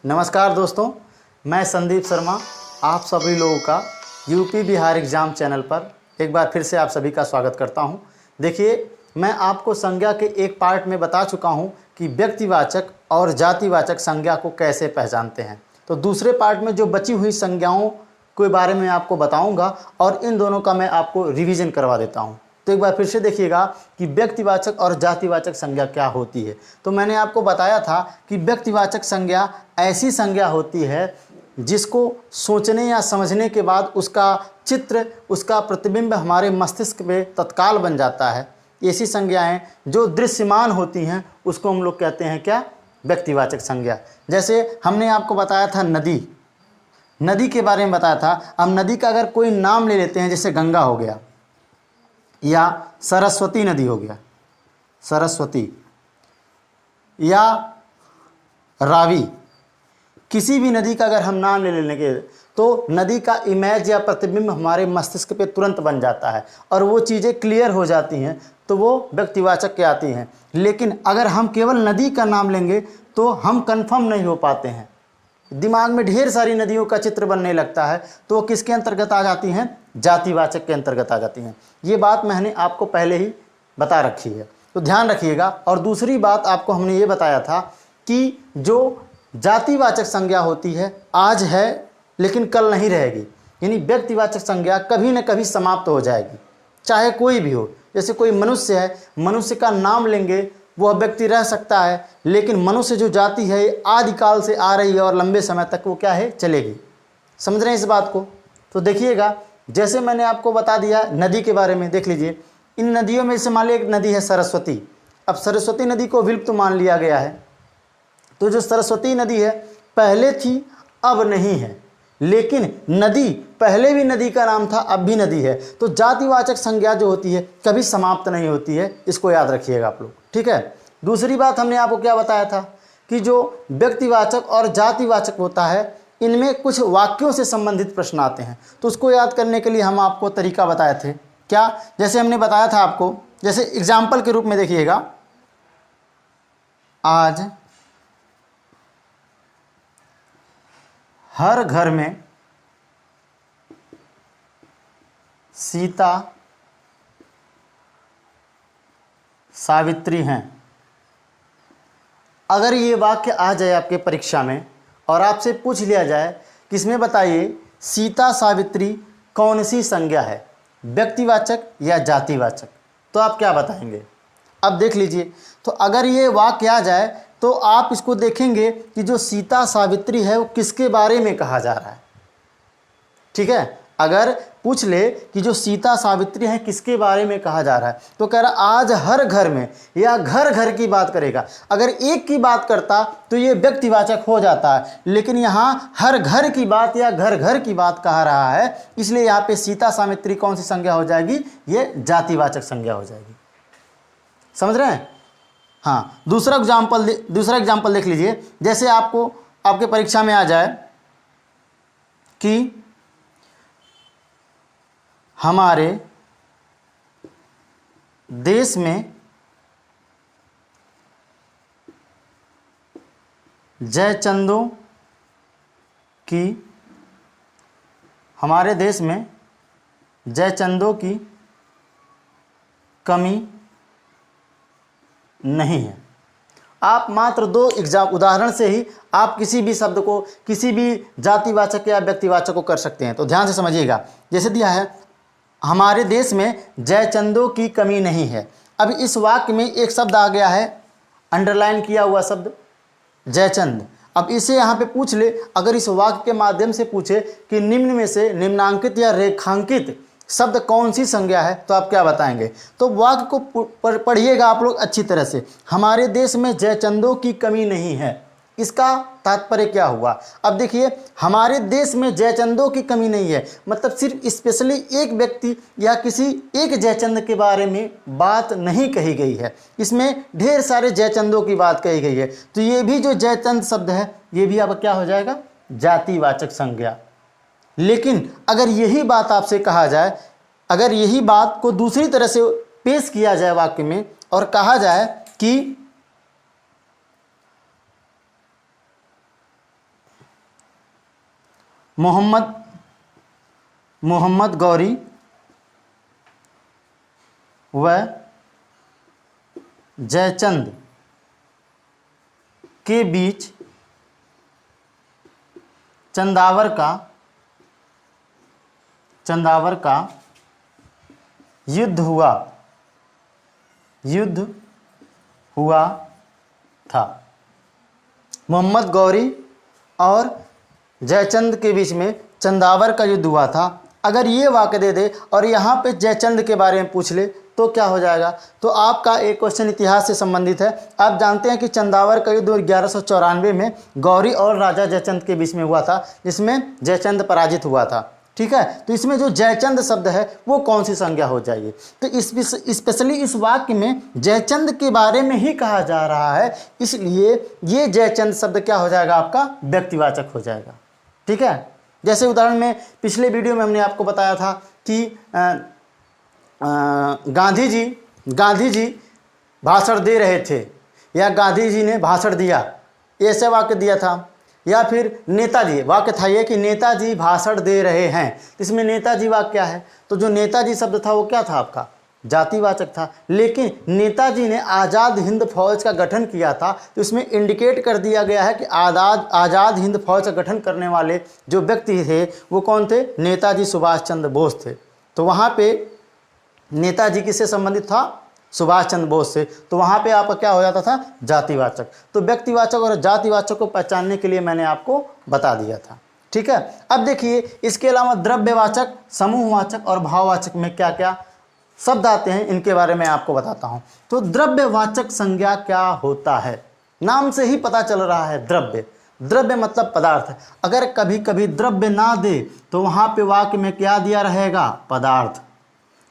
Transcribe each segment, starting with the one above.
नमस्कार दोस्तों, मैं संदीप शर्मा आप सभी लोगों का यूपी बिहार एग्ज़ाम चैनल पर एक बार फिर से आप सभी का स्वागत करता हूं। देखिए, मैं आपको संज्ञा के एक पार्ट में बता चुका हूं कि व्यक्तिवाचक और जातिवाचक संज्ञा को कैसे पहचानते हैं। तो दूसरे पार्ट में जो बची हुई संज्ञाओं के बारे में आपको बताऊंगा और इन दोनों का मैं आपको रिवीजन करवा देता हूं। तो एक बार फिर से देखिएगा कि व्यक्तिवाचक और जातिवाचक संज्ञा क्या होती है। तो मैंने आपको बताया था कि व्यक्तिवाचक संज्ञा ऐसी संज्ञा होती है जिसको सोचने या समझने के बाद उसका चित्र, उसका प्रतिबिंब हमारे मस्तिष्क में तत्काल बन जाता है। ऐसी संज्ञाएं जो दृश्यमान होती हैं उसको हम लोग कहते हैं क्या? व्यक्तिवाचक संज्ञा। जैसे हमने आपको बताया था नदी के बारे में बताया था। अब नदी का अगर कोई नाम ले लेते हैं, जैसे गंगा हो गया या सरस्वती नदी हो गया, सरस्वती या रावी, किसी भी नदी का अगर हम नाम ले लेने के तो नदी का इमेज या प्रतिबिंब हमारे मस्तिष्क पे तुरंत बन जाता है और वो चीज़ें क्लियर हो जाती हैं, तो वो व्यक्तिवाचक के आती हैं। लेकिन अगर हम केवल नदी का नाम लेंगे तो हम कंफर्म नहीं हो पाते हैं, दिमाग में ढेर सारी नदियों का चित्र बनने लगता है, तो वो किसके अंतर्गत आ जाती हैं? जातिवाचक के अंतर्गत आ जाती हैं। ये बात मैंने आपको पहले ही बता रखी है, तो ध्यान रखिएगा। और दूसरी बात आपको हमने ये बताया था कि जो जातिवाचक संज्ञा होती है आज है लेकिन कल नहीं रहेगी, यानी व्यक्तिवाचक संज्ञा कभी न कभी समाप्त हो जाएगी, चाहे कोई भी हो। जैसे कोई मनुष्य है, मनुष्य का नाम लेंगे वह व्यक्ति रह सकता है, लेकिन मनुष्य जो जाति है आदिकाल से आ रही है और लंबे समय तक वो क्या है? चलेगी। समझ रहे हैं इस बात को? तो देखिएगा, जैसे मैंने आपको बता दिया नदी के बारे में, देख लीजिए इन नदियों में से मान लीजिए एक नदी है सरस्वती। अब सरस्वती नदी को विलुप्त मान लिया गया है, तो जो सरस्वती नदी है पहले थी अब नहीं है, लेकिन नदी पहले भी नदी का नाम था, अब भी नदी है। तो जातिवाचक संज्ञा जो होती है कभी समाप्त नहीं होती है, इसको याद रखिएगा आप लोग, ठीक है। दूसरी बात हमने आपको क्या बताया था कि जो व्यक्तिवाचक और जातिवाचक होता है इनमें कुछ वाक्यों से संबंधित प्रश्न आते हैं, तो उसको याद करने के लिए हम आपको तरीका बताए थे। क्या? जैसे हमने बताया था आपको, जैसे एग्जाम्पल के रूप में देखिएगा, आज हर घर में सीता सावित्री हैं। अगर ये वाक्य आ जाए आपके परीक्षा में और आपसे पूछ लिया जाए कि इसमें बताइए सीता सावित्री कौन सी संज्ञा है, व्यक्तिवाचक या जातिवाचक, तो आप क्या बताएंगे? अब देख लीजिए, तो अगर ये वाक्य आ जाए तो आप इसको देखेंगे कि जो सीता सावित्री है वो किसके बारे में कहा जा रहा है, ठीक है। अगर पूछ ले कि जो सीता सावित्री है किसके बारे में कहा जा रहा है, तो कह रहा आज हर घर में, या घर घर की बात करेगा। अगर एक की बात करता तो ये व्यक्तिवाचक हो जाता है, लेकिन यहाँ हर घर की बात या घर घर की बात कहा रहा है, इसलिए यहाँ पे सीता सावित्री कौन सी संज्ञा हो जाएगी? ये जातिवाचक संज्ञा हो जाएगी। समझ रहे हैं? हाँ, दूसरा एग्जाम्पल देख लीजिए। जैसे आपको आपके परीक्षा में आ जाए कि हमारे देश में जयचंदों की, हमारे देश में जयचंदों की कमी नहीं है। आप मात्र दो उदाहरण से ही आप किसी भी शब्द को, किसी भी जातिवाचक या व्यक्तिवाचक को कर सकते हैं। तो ध्यान से समझिएगा। जैसे दिया है हमारे देश में जयचंदों की कमी नहीं है। अब इस वाक्य में एक शब्द आ गया है, अंडरलाइन किया हुआ शब्द जयचंद। अब इसे यहाँ पे पूछ ले, अगर इस वाक्य के माध्यम से पूछे कि निम्न में से निम्नांकित या रेखांकित शब्द कौन सी संज्ञा है, तो आप क्या बताएंगे? तो वाक्य को पढ़िएगा आप लोग अच्छी तरह से। हमारे देश में जयचंदों की कमी नहीं है, इसका तात्पर्य क्या हुआ? अब देखिए, हमारे देश में जयचंदों की कमी नहीं है मतलब सिर्फ स्पेशली एक व्यक्ति या किसी एक जयचंद के बारे में बात नहीं कही गई है, इसमें ढेर सारे जयचंदों की बात कही गई है। तो ये भी जो जयचंद शब्द है ये भी अब क्या हो जाएगा? जातिवाचक संज्ञा। लेकिन अगर यही बात आपसे कहा जाए, अगर यही बात को दूसरी तरह से पेश किया जाए वाक्य में और कहा जाए कि मोहम्मद गौरी व जयचंद के बीच चंदावर का युद्ध हुआ था। मोहम्मद गौरी और जयचंद के बीच में चंदावर का युद्ध हुआ था। अगर ये वाक्य दे दे और यहाँ पे जयचंद के बारे में पूछ ले तो क्या हो जाएगा? तो आपका एक क्वेश्चन इतिहास से संबंधित है। आप जानते हैं कि चंदावर का युद्ध 1194 में गौरी और राजा जयचंद के बीच में हुआ था, जिसमें जयचंद पराजित हुआ था। ठीक है, तो इसमें जो जयचंद शब्द है वो कौन सी संज्ञा हो जाएगी? तो स्पेशली इस वाक्य में जयचंद के बारे में ही कहा जा रहा है, इसलिए ये जयचंद शब्द क्या हो जाएगा? आपका व्यक्तिवाचक हो जाएगा। ठीक है, जैसे उदाहरण में पिछले वीडियो में हमने आपको बताया था कि गांधी जी भाषण दे रहे थे या गांधी जी ने भाषण दिया, ऐसे वाक्य दिया था। या फिर नेताजी, वाक्य था ये कि नेताजी भाषण दे रहे हैं, इसमें नेताजी वाक्य क्या है? तो जो नेताजी शब्द था वो क्या था? आपका जातिवाचक था। लेकिन नेताजी ने आज़ाद हिंद फौज का गठन किया था, तो इसमें इंडिकेट कर दिया गया है कि आज़ाद हिंद फौज का गठन करने वाले जो व्यक्ति थे वो कौन थे? नेताजी सुभाष चंद्र बोस थे। तो वहाँ पे नेताजी किससे संबंधित था? सुभाष चंद्र बोस से। तो वहाँ पे आपका क्या हो जाता था? जातिवाचक। तो व्यक्तिवाचक और जातिवाचक को पहचानने के लिए मैंने आपको बता दिया था। ठीक है, अब देखिए इसके अलावा द्रव्यवाचक, समूहवाचक और भाववाचक में क्या क्या शब्द आते हैं, इनके बारे में आपको बताता हूँ। तो द्रव्यवाचक संज्ञा क्या होता है? नाम से ही पता चल रहा है, द्रव्य मतलब पदार्थ। अगर कभी कभी द्रव्य ना दे तो वहाँ पे वाक्य में क्या दिया रहेगा? पदार्थ।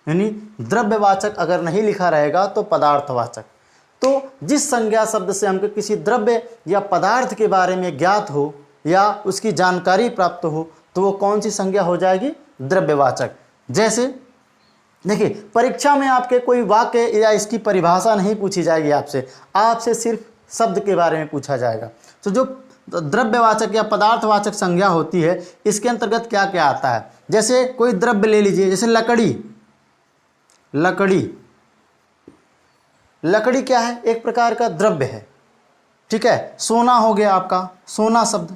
यानी द्रव्यवाचक अगर नहीं लिखा रहेगा तो पदार्थवाचक। तो जिस संज्ञा शब्द से हमको किसी द्रव्य या पदार्थ के बारे में ज्ञात हो या उसकी जानकारी प्राप्त हो तो वो कौन सी संज्ञा हो जाएगी? द्रव्यवाचक। जैसे देखिए परीक्षा में आपके कोई वाक्य या इसकी परिभाषा नहीं पूछी जाएगी आपसे सिर्फ शब्द के बारे में पूछा जाएगा। तो जो द्रव्यवाचक या पदार्थवाचक संज्ञा होती है इसके अंतर्गत क्या क्या आता है? जैसे कोई द्रव्य ले लीजिए, जैसे लकड़ी क्या है? एक प्रकार का द्रव्य है। ठीक है, सोना हो गया आपका, सोना शब्द।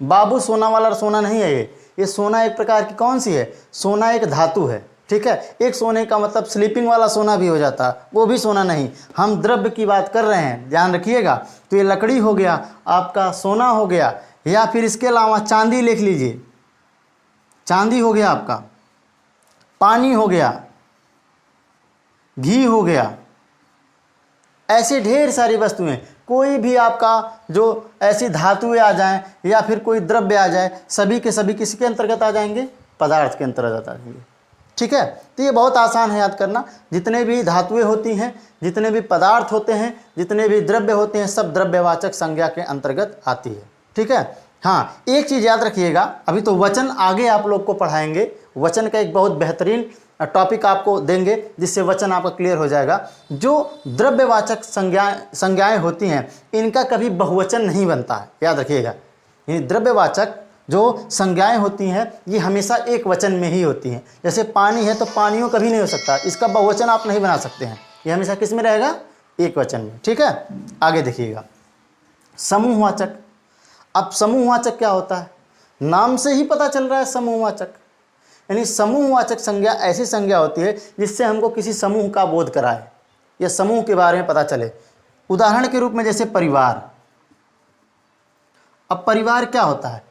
बाबू सोना वाला सोना नहीं है ये सोना एक प्रकार की कौन सी है? सोना एक धातु है। ठीक है, एक सोने का मतलब स्लीपिंग वाला सोना भी हो जाता है, वो भी सोना नहीं। हम द्रव्य की बात कर रहे हैं, ध्यान रखिएगा। तो ये लकड़ी हो गया, आपका सोना हो गया, या फिर इसके अलावा चांदी लिख लीजिए, चांदी हो गया आपका, पानी हो गया, घी हो गया। ऐसे ढेर सारी वस्तुएं, कोई भी आपका जो ऐसी धातुएं आ जाएं या फिर कोई द्रव्य आ जाए, सभी के सभी किसके अंतर्गत आ जाएंगे? पदार्थ के अंतर्गत आ जाएंगे। ठीक है, तो ये बहुत आसान है याद करना। जितने भी धातुएं होती हैं, जितने भी पदार्थ होते हैं, जितने भी द्रव्य होते हैं, सब द्रव्यवाचक संज्ञा के अंतर्गत आती है। ठीक है, हाँ एक चीज़ याद रखिएगा, अभी तो वचन आगे आप लोग को पढ़ाएंगे। वचन का एक बहुत बेहतरीन टॉपिक आपको देंगे जिससे वचन आपका क्लियर हो जाएगा। जो द्रव्यवाचक संज्ञाएं होती हैं इनका कभी बहुवचन नहीं बनता है, याद रखिएगा। ये द्रव्यवाचक जो संज्ञाएं होती हैं ये हमेशा एक वचन में ही होती हैं। जैसे पानी है तो पानियों कभी नहीं हो सकता, इसका बहुवचन आप नहीं बना सकते हैं, ये हमेशा किस में रहेगा? एक वचन में। ठीक है, आगे देखिएगा समूहवाचक। अब समूहवाचक क्या होता है? नाम से ही पता चल रहा है समूहवाचक। यानी समूहवाचक संज्ञा ऐसी संज्ञा होती है जिससे हमको किसी समूह का बोध कराए या समूह के बारे में पता चले। उदाहरण के रूप में जैसे परिवार। अब परिवार क्या होता है?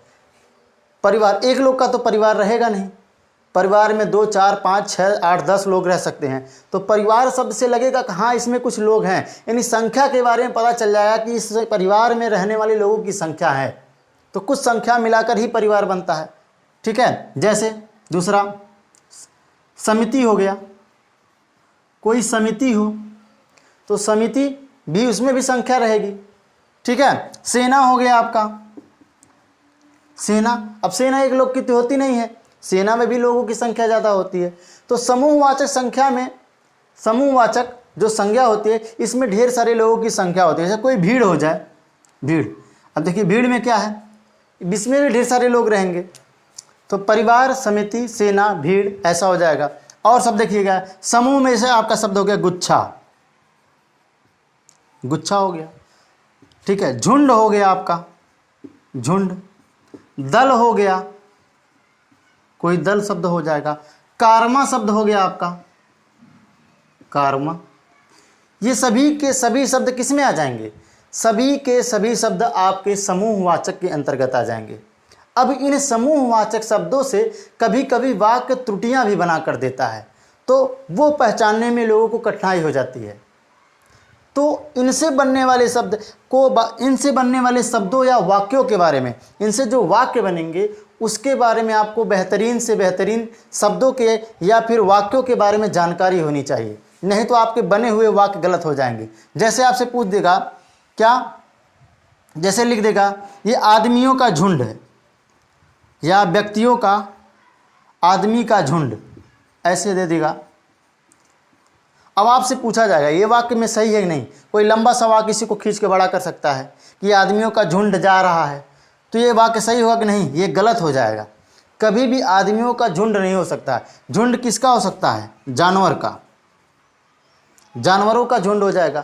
परिवार एक लोग का तो परिवार रहेगा नहीं, परिवार में 2, 4, 5, 6, 8, 10 लोग रह सकते हैं। तो परिवार शब्द से लगेगा कि हाँ इसमें कुछ लोग हैं, यानी संख्या के बारे में पता चल जाएगा कि इस परिवार में रहने वाले लोगों की संख्या है। तो कुछ संख्या मिलाकर ही परिवार बनता है। ठीक है, जैसे दूसरा समिति हो गया, कोई समिति हो तो समिति भी, उसमें भी संख्या रहेगी। ठीक है, सेना हो गया आपका, सेना। अब सेना एक लोग की तो होती नहीं है, सेना में भी लोगों की संख्या ज़्यादा होती है। तो समूहवाचक संख्या में, समूहवाचक जो संज्ञा होती है इसमें ढेर सारे लोगों की संख्या होती है। जैसे कोई भीड़ हो जाए, भीड़। अब देखिए भीड़ में क्या है? इसमें भी ढेर सारे लोग रहेंगे। तो परिवार, समिति, सेना, भीड़, ऐसा हो जाएगा। और शब्द देखिएगा, समूह में से आपका शब्द हो गया गुच्छा, गुच्छा हो गया, ठीक है। झुंड हो गया आपका, झुंड। दल हो गया, कोई दल शब्द हो जाएगा। कारमा शब्द हो गया आपका, कारमा। ये सभी के सभी शब्द किस में आ जाएंगे? सभी के सभी शब्द आपके समूहवाचक के अंतर्गत आ जाएंगे। अब इन समूहवाचक शब्दों से कभी कभी वाक्य त्रुटियां भी बना कर देता है, तो वो पहचानने में लोगों को कठिनाई हो जाती है। तो इनसे बनने वाले शब्द को, इनसे बनने वाले शब्दों या वाक्यों के बारे में, इनसे जो वाक्य बनेंगे उसके बारे में आपको बेहतरीन से बेहतरीन शब्दों के या फिर वाक्यों के बारे में जानकारी होनी चाहिए, नहीं तो आपके बने हुए वाक्य गलत हो जाएंगे। जैसे आपसे पूछ देगा क्या, जैसे लिख देगा ये आदमियों का झुंड है, या व्यक्तियों का, आदमी का झुंड, ऐसे दे देगा। अब आपसे पूछा जाएगा ये वाक्य में सही है कि नहीं। कोई लंबा सा वाक्य किसी को खींच के बड़ा कर सकता है कि आदमियों का झुंड जा रहा है, तो ये वाक्य सही होगा कि नहीं? ये गलत हो जाएगा। कभी भी आदमियों का झुंड नहीं हो सकता है। झुंड किसका हो सकता है? जानवर का, जानवरों का झुंड हो जाएगा।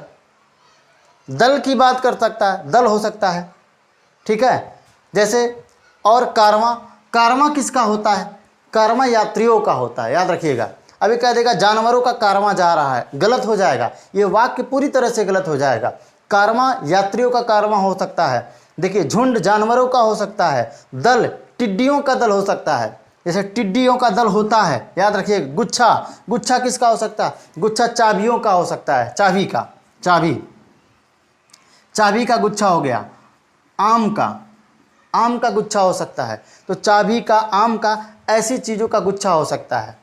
दल की बात कर सकता है, दल हो सकता है, ठीक है। जैसे और कारवां, कारवां किसका होता है? कारवां यात्रियों का होता है, याद रखिएगा। अभी कह देगा जानवरों का कारवां जा रहा है, गलत हो जाएगा, ये वाक्य पूरी तरह से गलत हो जाएगा। कारवां यात्रियों का कारवां हो सकता है। देखिए, झुंड जानवरों का हो सकता है, दल टिड्डियों का दल हो सकता है, जैसे टिड्डियों का दल होता है, याद रखिए। गुच्छा, गुच्छा किसका हो सकता है? गुच्छा चाबियों का हो सकता है, चाबी का, चाबी, चाबी का गुच्छा हो गया। आम का, आम का गुच्छा हो सकता है, तो चाबी का, आम का, ऐसी चीज़ों का गुच्छा हो सकता है,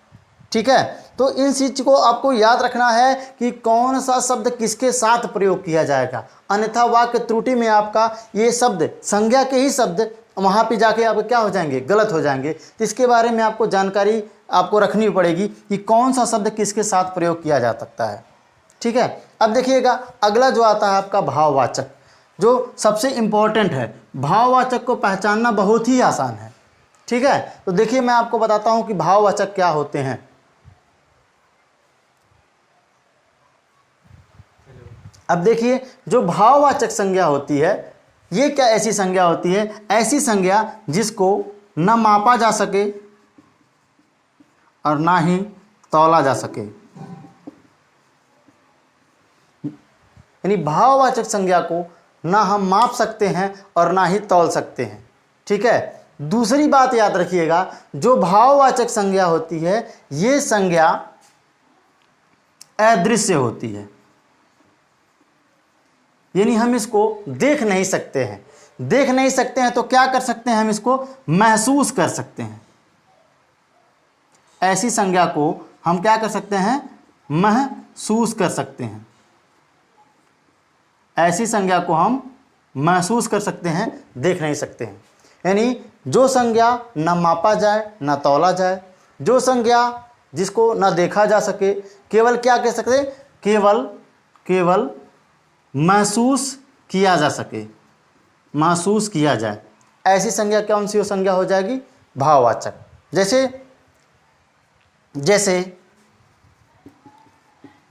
ठीक है। तो इन चीज़ को आपको याद रखना है कि कौन सा शब्द किसके साथ प्रयोग किया जाएगा, अन्यथा वाक्य त्रुटि में आपका ये शब्द, संज्ञा के ही शब्द वहाँ पे जाके आपको क्या हो जाएंगे? गलत हो जाएंगे। तो इसके बारे में आपको जानकारी आपको रखनी पड़ेगी कि कौन सा शब्द किसके साथ प्रयोग किया जा सकता है, ठीक है। अब देखिएगा अगला जो आता है आपका भाववाचक, जो सबसे इम्पोर्टेंट है। भाववाचक को पहचानना बहुत ही आसान है, ठीक है। तो देखिए मैं आपको बताता हूँ कि भाववाचक क्या होते हैं। अब देखिए, जो भाववाचक संज्ञा होती है, ये क्या ऐसी संज्ञा होती है? ऐसी संज्ञा जिसको न मापा जा सके और ना ही तौला जा सके। यानी भाववाचक संज्ञा को ना हम माप सकते हैं और ना ही तौल सकते हैं, ठीक है। दूसरी बात याद रखिएगा, जो भाववाचक संज्ञा होती है ये संज्ञा अदृश्य होती है, यानी हम इसको देख नहीं सकते हैं। देख नहीं सकते हैं तो क्या कर सकते हैं? हम इसको महसूस कर सकते हैं। ऐसी संज्ञा को हम क्या कर सकते हैं? महसूस कर सकते हैं। ऐसी संज्ञा को हम महसूस कर सकते हैं, देख नहीं सकते हैं। यानी जो संज्ञा न मापा जाए न तौला जाए, जो संज्ञा जिसको न देखा जा सके, केवल क्या कह सकते हैं? केवल महसूस किया जा सके, महसूस किया जाए, ऐसी संज्ञा कौन सी संज्ञा हो जाएगी? भाववाचक।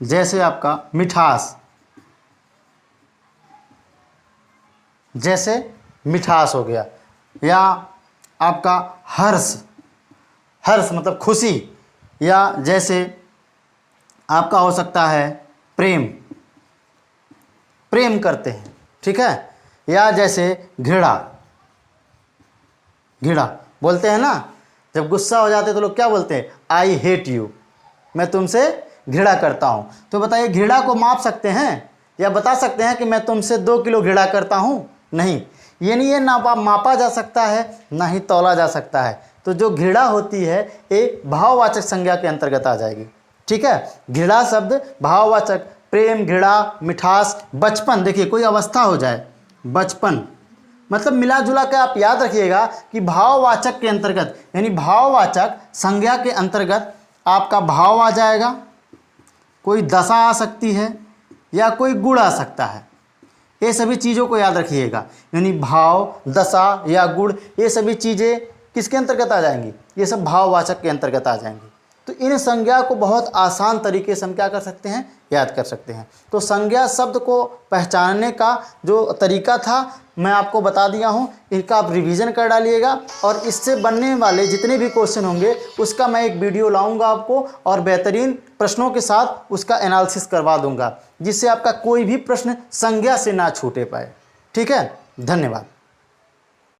जैसे आपका मिठास, जैसे मिठास हो गया, या आपका हर्ष, हर्ष मतलब खुशी, या जैसे आपका हो सकता है प्रेम, प्रेम करते हैं, ठीक है। या जैसे घृणा, घृणा बोलते हैं ना, जब गुस्सा हो जाते हैं तो लोग क्या बोलते हैं? आई हेट यू, मैं तुमसे घृणा करता हूँ। तो बताइए, घृणा को माप सकते हैं या बता सकते हैं कि मैं तुमसे 2 किलो घृणा करता हूँ? नहीं, ये नहीं, ये ना मापा जा सकता है ना ही तौला जा सकता है। तो जो घृणा होती है ये भाववाचक संज्ञा के अंतर्गत आ जाएगी, ठीक है। घृणा शब्द भाववाचक, प्रेम, घृणा, मिठास, बचपन। देखिए कोई अवस्था हो जाए, बचपन मतलब मिला जुला के आप याद रखिएगा कि भाववाचक के अंतर्गत, यानी भाववाचक संज्ञा के अंतर्गत आपका भाव आ जाएगा, कोई दशा आ सकती है या कोई गुण आ सकता है। ये सभी चीज़ों को याद रखिएगा, यानी भाव, दशा या गुण, ये सभी चीज़ें किसके अंतर्गत आ जाएंगी, ये सब भाववाचक के अंतर्गत आ जाएंगी। तो इन संज्ञा को बहुत आसान तरीके से हम क्या कर सकते हैं, याद कर सकते हैं। तो संज्ञा शब्द को पहचानने का जो तरीका था मैं आपको बता दिया हूँ, इनका आप रिवीजन कर डालिएगा और इससे बनने वाले जितने भी क्वेश्चन होंगे उसका मैं एक वीडियो लाऊंगा आपको और बेहतरीन प्रश्नों के साथ उसका एनालिसिस करवा दूंगा, जिससे आपका कोई भी प्रश्न संज्ञा से ना छूटे पाए। ठीक है, धन्यवाद।